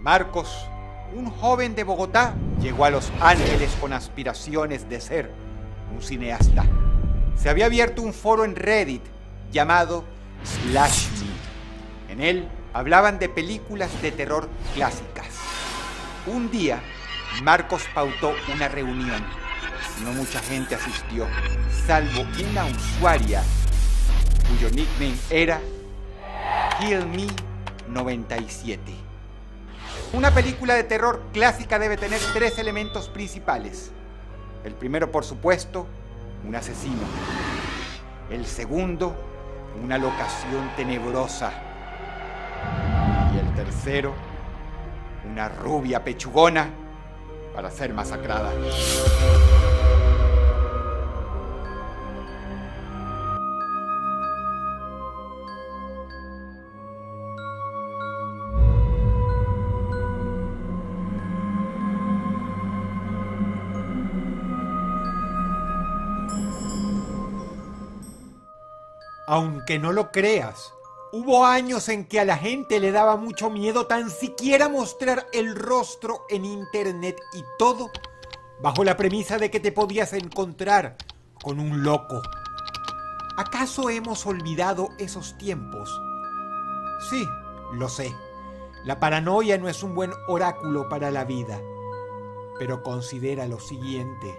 Marcos, un joven de Bogotá, llegó a Los Ángeles con aspiraciones de ser un cineasta. Se había abierto un foro en Reddit llamado /me. En él hablaban de películas de terror clásicas. Un día, Marcos pautó una reunión. No mucha gente asistió, salvo una usuaria cuyo nickname era KillMe97. Una película de terror clásica debe tener 3 elementos principales. El primero, por supuesto, un asesino. El segundo, una locación tenebrosa. Y el tercero, una rubia pechugona para ser masacrada. Aunque no lo creas, hubo años en que a la gente le daba mucho miedo tan siquiera mostrar el rostro en internet, y todo bajo la premisa de que te podías encontrar con un loco. ¿Acaso hemos olvidado esos tiempos? Sí, lo sé. La paranoia no es un buen oráculo para la vida. Pero considera lo siguiente.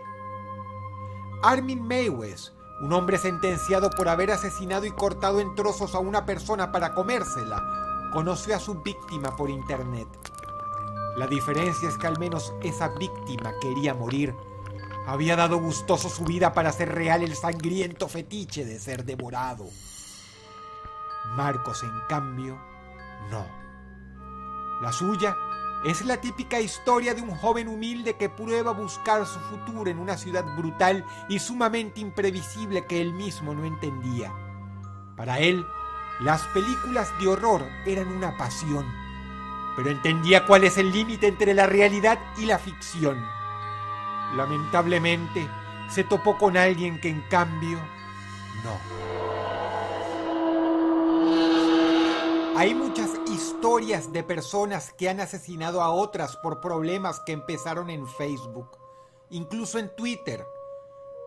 Armin Meiwes, un hombre sentenciado por haber asesinado y cortado en trozos a una persona para comérsela, conoció a su víctima por internet. La diferencia es que al menos esa víctima quería morir. Había dado gustoso su vida para hacer real el sangriento fetiche de ser devorado. Marcos, en cambio, no. La suya es la típica historia de un joven humilde que prueba buscar su futuro en una ciudad brutal y sumamente imprevisible que él mismo no entendía. Para él, las películas de horror eran una pasión, pero entendía cuál es el límite entre la realidad y la ficción. Lamentablemente, se topó con alguien que en cambio, no. Hay muchas historias de personas que han asesinado a otras por problemas que empezaron en Facebook, incluso en Twitter.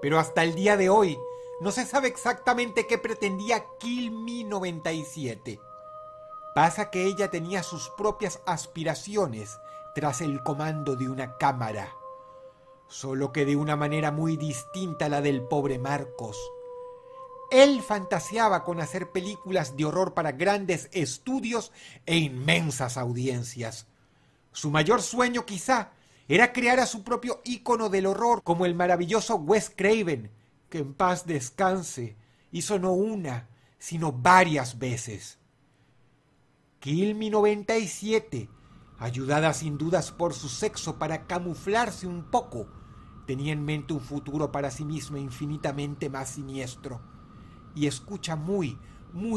Pero hasta el día de hoy no se sabe exactamente qué pretendía KillMe97. Pasa que ella tenía sus propias aspiraciones tras el comando de una cámara, solo que de una manera muy distinta a la del pobre Marcos. Él fantaseaba con hacer películas de horror para grandes estudios e inmensas audiencias. Su mayor sueño, quizá, era crear a su propio ícono del horror, como el maravilloso Wes Craven, que en paz descanse, hizo no una, sino varias veces. KillMe97, ayudada sin dudas por su sexo para camuflarse un poco, tenía en mente un futuro para sí misma infinitamente más siniestro. Y escucha muy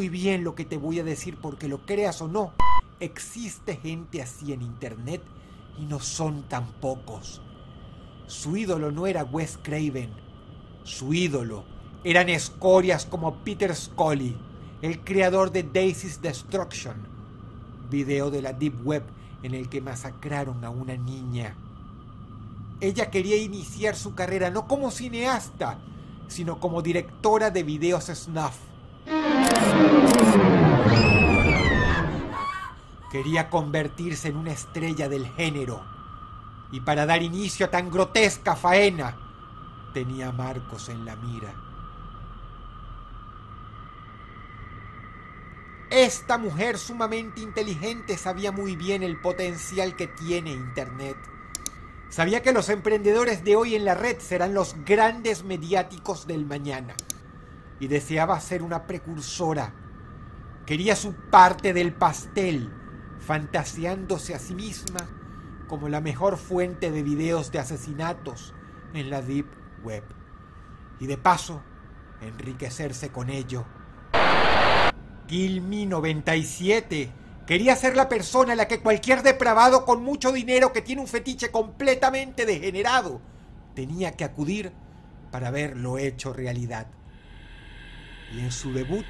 bien lo que te voy a decir, porque lo creas o no, existe gente así en internet y no son tan pocos. Su ídolo no era Wes Craven, su ídolo eran escorias como Peter Scully, el creador de Daisy's Destruction, video de la Deep Web en el que masacraron a una niña. Ella quería iniciar su carrera no como cineasta, sino como directora de videos snuff. Quería convertirse en una estrella del género, y para dar inicio a tan grotesca faena, tenía a Marcos en la mira. Esta mujer sumamente inteligente sabía muy bien el potencial que tiene Internet. Sabía que los emprendedores de hoy en la red serán los grandes mediáticos del mañana, y deseaba ser una precursora. Quería su parte del pastel, fantaseándose a sí misma como la mejor fuente de videos de asesinatos en la Deep Web, y de paso enriquecerse con ello. KillMe97 quería ser la persona a la que cualquier depravado con mucho dinero que tiene un fetiche completamente degenerado tenía que acudir para verlo hecho realidad. Y en su debut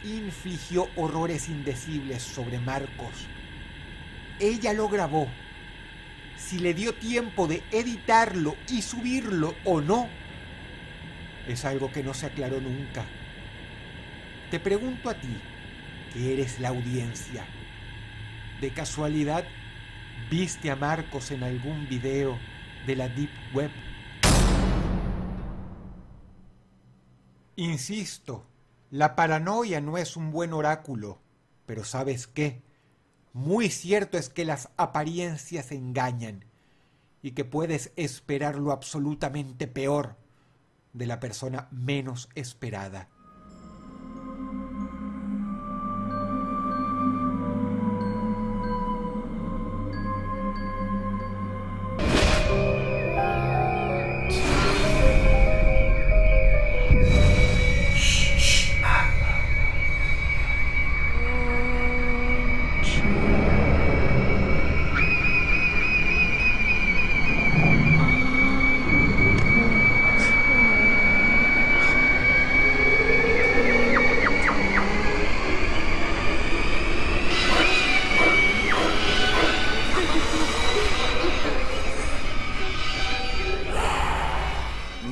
infligió horrores indecibles sobre Marcos. ella lo grabó, si le dio tiempo de editarlo y subirlo o no, es algo que no se aclaró nunca. Te pregunto a ti, que eres la audiencia, ¿de casualidad viste a Marcos en algún video de la Deep Web? Insisto, la paranoia no es un buen oráculo, pero ¿sabes qué? Muy cierto es que las apariencias engañan y que puedes esperar lo absolutamente peor de la persona menos esperada.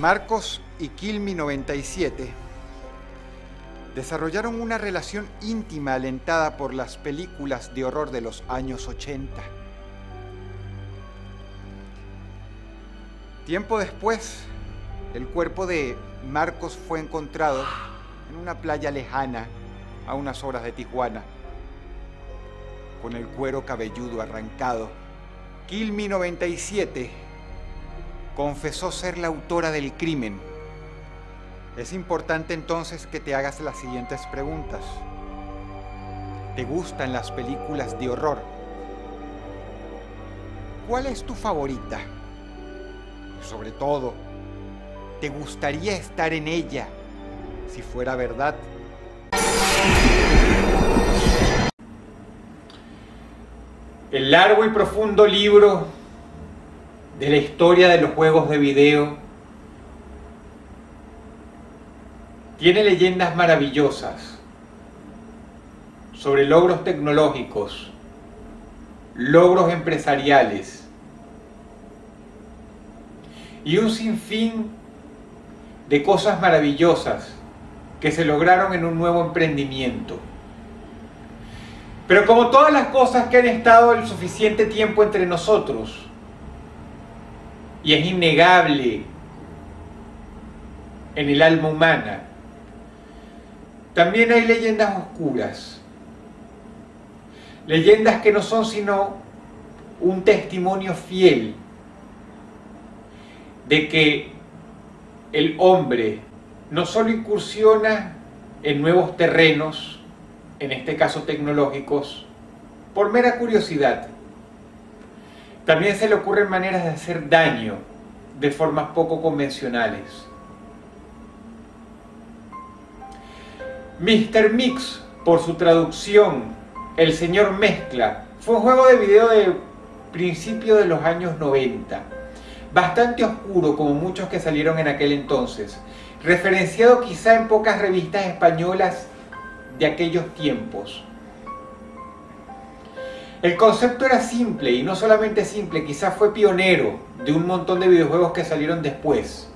Marcos y Quilmi97 desarrollaron una relación íntima alentada por las películas de horror de los años 80. Tiempo después, el cuerpo de Marcos fue encontrado en una playa lejana a unas horas de Tijuana, con el cuero cabelludo arrancado. Quilmi97 confesó ser la autora del crimen. Es importante entonces que te hagas las siguientes preguntas. ¿Te gustan las películas de horror? ¿Cuál es tu favorita? Y sobre todo, ¿te gustaría estar en ella si fuera verdad? El largo y profundo libro de la historia de los juegos de video tiene leyendas maravillosas sobre logros tecnológicos, logros empresariales y un sinfín de cosas maravillosas que se lograron en un nuevo emprendimiento. Pero como todas las cosas que han estado el suficiente tiempo entre nosotros, y es innegable en el alma humana, también hay leyendas oscuras, leyendas que no son sino un testimonio fiel de que el hombre no solo incursiona en nuevos terrenos, en este caso tecnológicos, por mera curiosidad. También se le ocurren maneras de hacer daño de formas poco convencionales. Mr. Mix, por su traducción, El Señor Mezcla, fue un juego de video de principios de los años 90, bastante oscuro como muchos que salieron en aquel entonces, referenciado quizá en pocas revistas españolas de aquellos tiempos. El concepto era simple, y no solamente simple, quizás fue pionero de un montón de videojuegos que salieron después.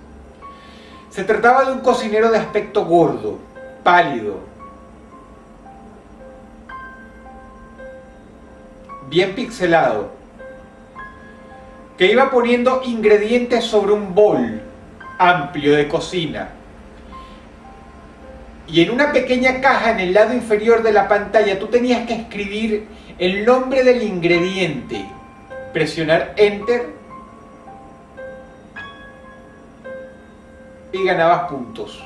Se trataba de un cocinero de aspecto gordo, pálido, bien pixelado, que iba poniendo ingredientes sobre un bol amplio de cocina. Y en una pequeña caja en el lado inferior de la pantalla tú tenías que escribir el nombre del ingrediente, presionar Enter y ganabas puntos.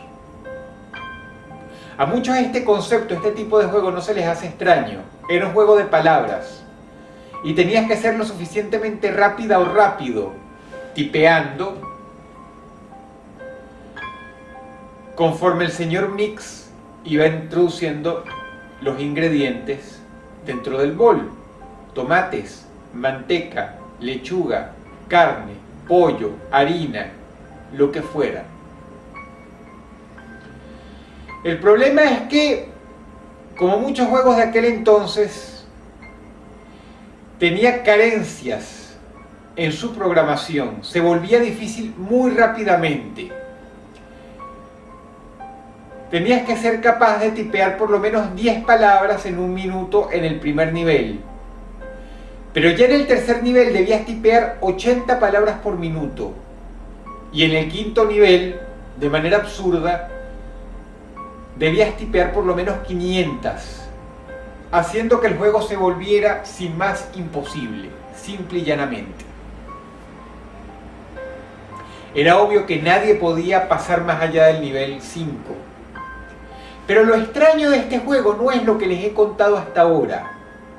A muchos este concepto, este tipo de juego no se les hace extraño. Era un juego de palabras y tenías que ser lo suficientemente rápida o rápido, tipeando, conforme el señor Mix iba introduciendo los ingredientes dentro del bol. Tomates, manteca, lechuga, carne, pollo, harina, lo que fuera. El problema es que, como muchos juegos de aquel entonces, tenía carencias en su programación, se volvía difícil muy rápidamente. Tenías que ser capaz de tipear por lo menos 10 palabras en un minuto en el primer nivel. Pero ya en el tercer nivel debías tipear 80 palabras por minuto. Y en el quinto nivel, de manera absurda, debías tipear por lo menos 500, haciendo que el juego se volviera sin más imposible, simple y llanamente. Era obvio que nadie podía pasar más allá del nivel 5. Pero lo extraño de este juego no es lo que les he contado hasta ahora.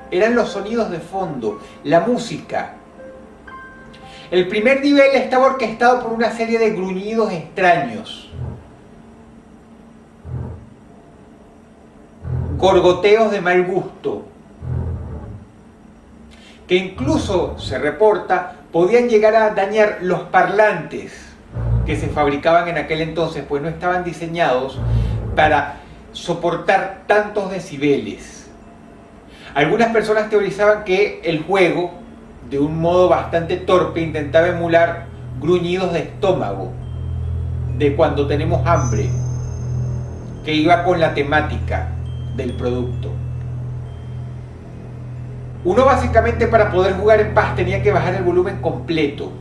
Eran los sonidos de fondo, la música. El primer nivel estaba orquestado por una serie de gruñidos extraños. Gorgoteos de mal gusto. Que incluso, se reporta, podían llegar a dañar los parlantes que se fabricaban en aquel entonces, pues no estaban diseñados para soportar tantos decibeles. Algunas personas teorizaban que el juego, de un modo bastante torpe, intentaba emular gruñidos de estómago, de cuando tenemos hambre, que iba con la temática del producto. Uno básicamente, para poder jugar en paz, tenía que bajar el volumen completo.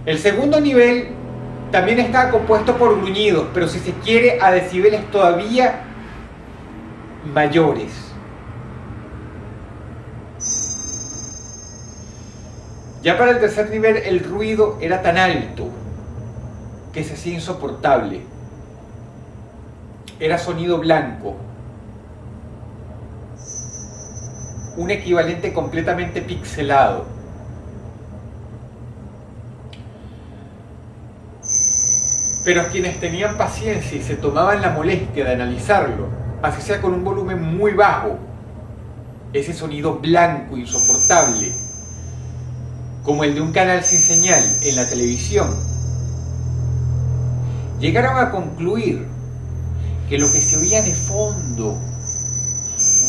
El segundo nivel también estaba compuesto por gruñidos, pero si se quiere, a decibeles todavía mayores. Ya para el tercer nivel el ruido era tan alto que se hacía insoportable. Era sonido blanco. Un equivalente completamente pixelado. Pero quienes tenían paciencia y se tomaban la molestia de analizarlo, así sea con un volumen muy bajo, ese sonido blanco insoportable, como el de un canal sin señal en la televisión, llegaron a concluir que lo que se oía de fondo,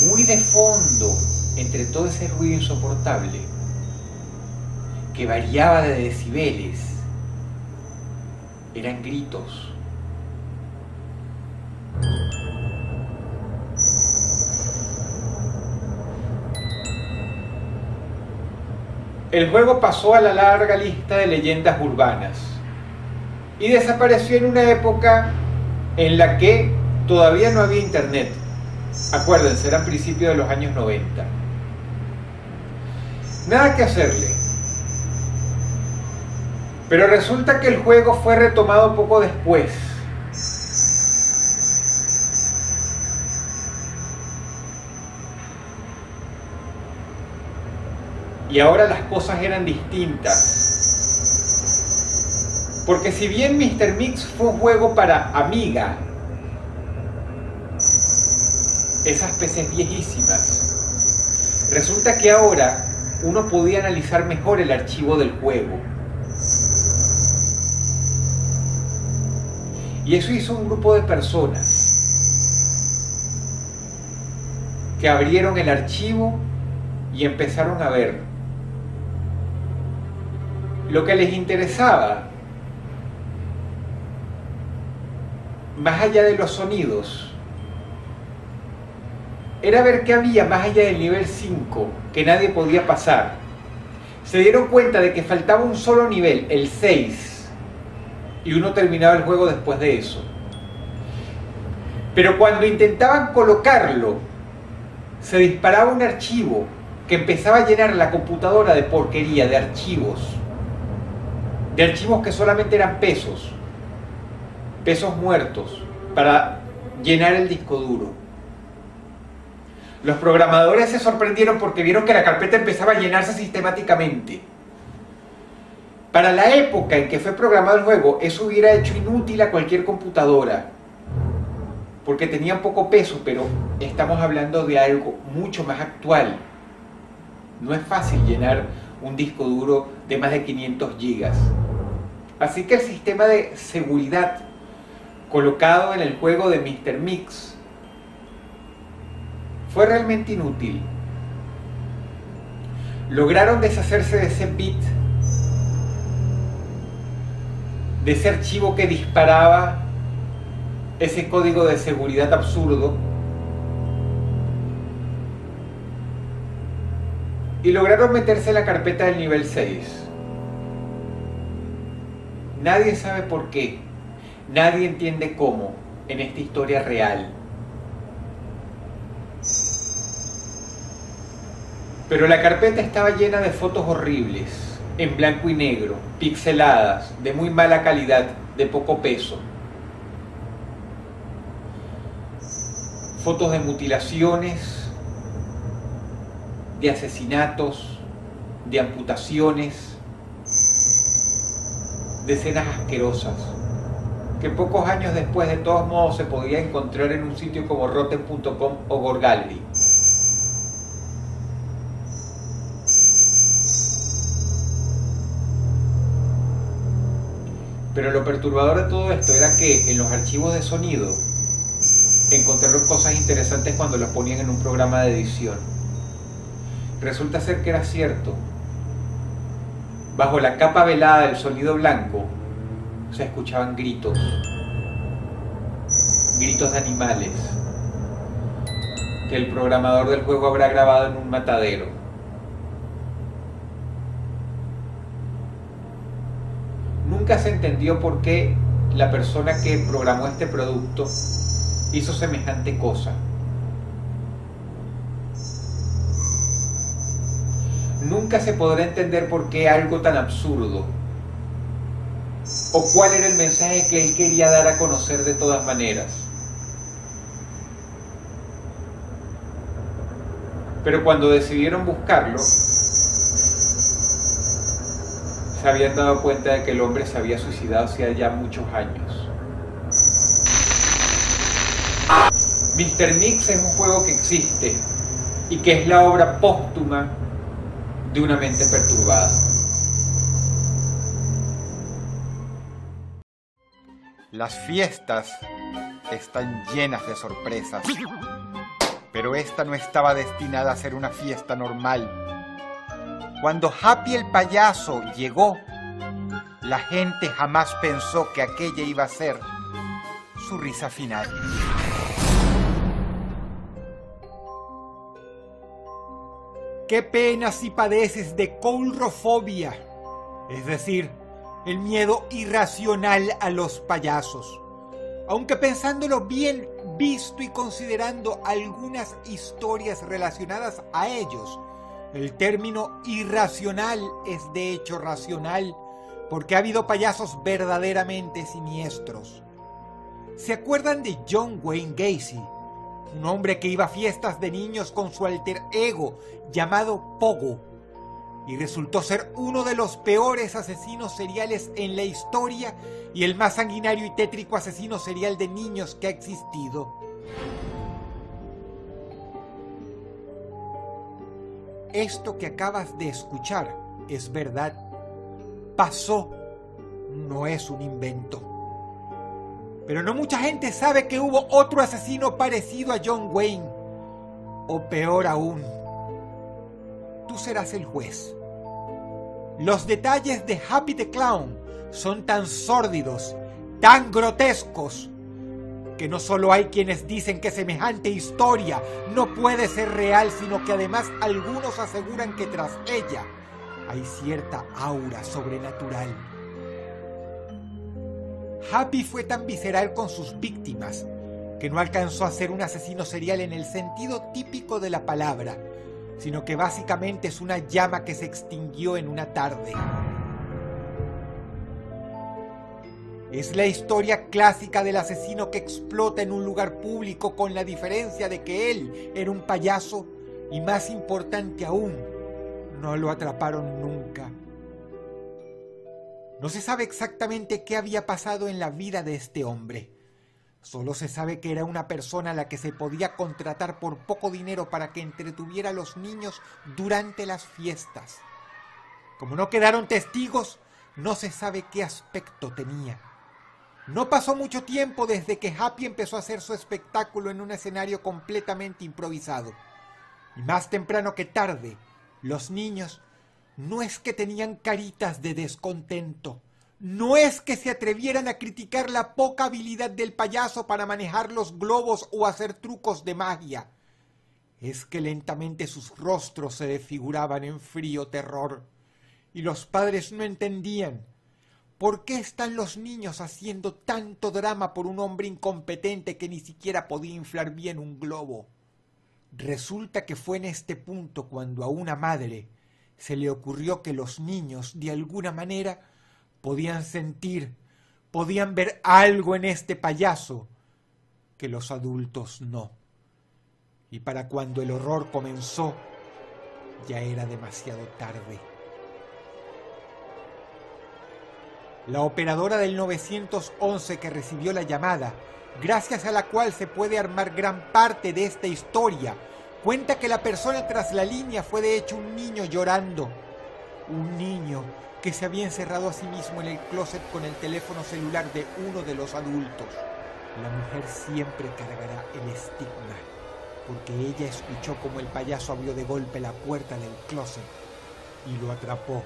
muy de fondo, entre todo ese ruido insoportable, que variaba de decibeles, eran gritos. El juego pasó a la larga lista de leyendas urbanas y desapareció en una época en la que todavía no había internet. Acuérdense, eran principios de los años 90. Nada que hacerle. Pero resulta que el juego fue retomado poco después. Y ahora las cosas eran distintas. Porque si bien Mr. Mix fue un juego para Amiga, esas PCs viejísimas, resulta que ahora uno podía analizar mejor el archivo del juego. Y eso hizo un grupo de personas que abrieron el archivo y empezaron a ver lo que les interesaba, más allá de los sonidos, era ver qué había más allá del nivel 5 que nadie podía pasar. Se dieron cuenta de que faltaba un solo nivel, el 6, y uno terminaba el juego después de eso. Pero cuando intentaban colocarlo, se disparaba un archivo que empezaba a llenar la computadora de porquería, de archivos que solamente eran pesos muertos para llenar el disco duro. Los programadores se sorprendieron porque vieron que la carpeta empezaba a llenarse sistemáticamente. Para la época en que fue programado el juego, eso hubiera hecho inútil a cualquier computadora, porque tenían poco peso, pero estamos hablando de algo mucho más actual. No es fácil llenar un disco duro de más de 500 gigas. Así que el sistema de seguridad colocado en el juego de Mr. Mix fue realmente inútil. Lograron deshacerse de ese bit, de ese archivo que disparaba ese código de seguridad absurdo, y lograron meterse en la carpeta del nivel 6. Nadie sabe por qué, nadie entiende cómo en esta historia real. Pero la carpeta estaba llena de fotos horribles, en blanco y negro, pixeladas, de muy mala calidad, de poco peso. Fotos de mutilaciones, de asesinatos, de amputaciones, de escenas asquerosas, que pocos años después de todos modos se podía encontrar en un sitio como Rotten.com o Gore Gallery. Pero lo perturbador de todo esto era que en los archivos de sonido encontraron cosas interesantes cuando los ponían en un programa de edición. Resulta ser que era cierto. Bajo la capa velada del sonido blanco se escuchaban gritos. Gritos de animales que el programador del juego habrá grabado en un matadero. Nunca se entendió por qué la persona que programó este producto hizo semejante cosa. Nunca se podrá entender por qué algo tan absurdo, o cuál era el mensaje que él quería dar a conocer de todas maneras. Pero cuando decidieron buscarlo, se habían dado cuenta de que el hombre se había suicidado hacía ya muchos años. Mr. Mix es un juego que existe y que es la obra póstuma de una mente perturbada. Las fiestas están llenas de sorpresas, pero esta no estaba destinada a ser una fiesta normal. Cuando Happy el payaso llegó, la gente jamás pensó que aquella iba a ser su risa final. Qué pena si padeces de coulrofobia, es decir, el miedo irracional a los payasos. Aunque pensándolo bien visto y considerando algunas historias relacionadas a ellos, el término irracional es de hecho racional, porque ha habido payasos verdaderamente siniestros. ¿Se acuerdan de John Wayne Gacy? Un hombre que iba a fiestas de niños con su alter ego llamado Pogo, y resultó ser uno de los peores asesinos seriales en la historia y el más sanguinario y tétrico asesino serial de niños que ha existido. Esto que acabas de escuchar es verdad. Pasó, no es un invento. Pero no mucha gente sabe que hubo otro asesino parecido a John Wayne. O peor aún, tú serás el juez. Los detalles de Happy the Clown son tan sórdidos, tan grotescos, que no solo hay quienes dicen que semejante historia no puede ser real, sino que además algunos aseguran que tras ella hay cierta aura sobrenatural. Happy fue tan visceral con sus víctimas que no alcanzó a ser un asesino serial en el sentido típico de la palabra, sino que básicamente es una llama que se extinguió en una tarde. Es la historia clásica del asesino que explota en un lugar público, con la diferencia de que él era un payaso y, más importante aún, no lo atraparon nunca. No se sabe exactamente qué había pasado en la vida de este hombre. Solo se sabe que era una persona a la que se podía contratar por poco dinero para que entretuviera a los niños durante las fiestas. Como no quedaron testigos, no se sabe qué aspecto tenía. No pasó mucho tiempo desde que Happy empezó a hacer su espectáculo en un escenario completamente improvisado. Y más temprano que tarde, los niños no es que tenían caritas de descontento, no es que se atrevieran a criticar la poca habilidad del payaso para manejar los globos o hacer trucos de magia. Es que lentamente sus rostros se desfiguraban en frío terror, y los padres no entendían por qué están los niños haciendo tanto drama por un hombre incompetente que ni siquiera podía inflar bien un globo. Resulta que fue en este punto cuando a una madre se le ocurrió que los niños, de alguna manera, podían sentir, podían ver algo en este payaso que los adultos no. Y para cuando el horror comenzó, ya era demasiado tarde. La operadora del 911 que recibió la llamada, gracias a la cual se puede armar gran parte de esta historia, cuenta que la persona tras la línea fue de hecho un niño llorando. Un niño que se había encerrado a sí mismo en el closet con el teléfono celular de uno de los adultos. La mujer siempre cargará el estigma, porque ella escuchó como el payaso abrió de golpe la puerta del closet y lo atrapó.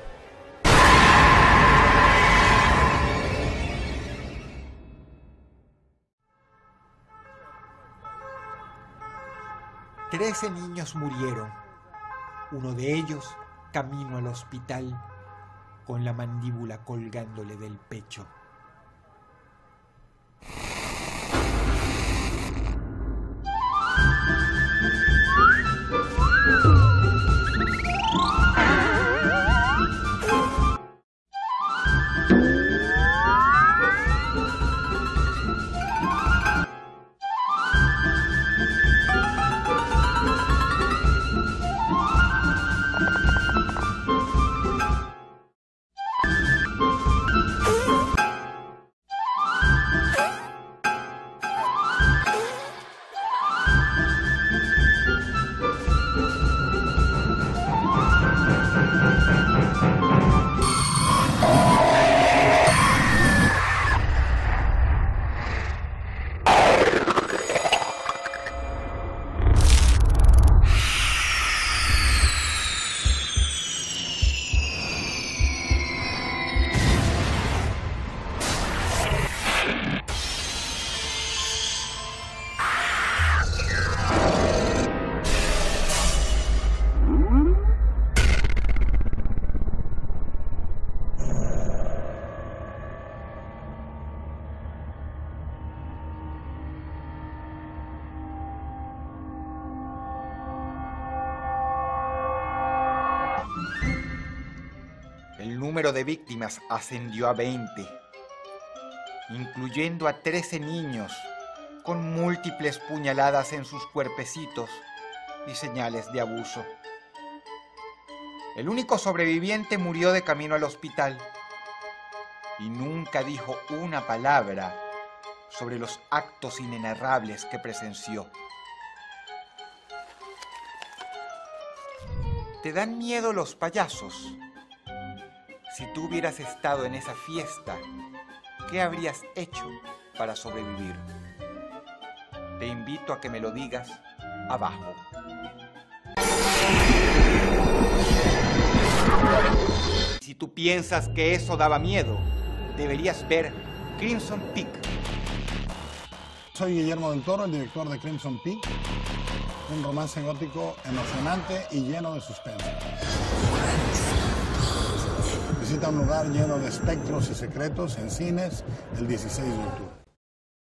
13 niños murieron, uno de ellos camino al hospital con la mandíbula colgándole del pecho. El número de víctimas ascendió a 20, incluyendo a 13 niños con múltiples puñaladas en sus cuerpecitos y señales de abuso. El único sobreviviente murió de camino al hospital y nunca dijo una palabra sobre los actos inenarrables que presenció. ¿Te dan miedo los payasos? Si tú hubieras estado en esa fiesta, ¿qué habrías hecho para sobrevivir? Te invito a que me lo digas abajo. Si tú piensas que eso daba miedo, deberías ver Crimson Peak. Soy Guillermo del Toro, el director de Crimson Peak, un romance gótico emocionante y lleno de suspenso. Visita un lugar lleno de espectros y secretos en cines el 16 de octubre.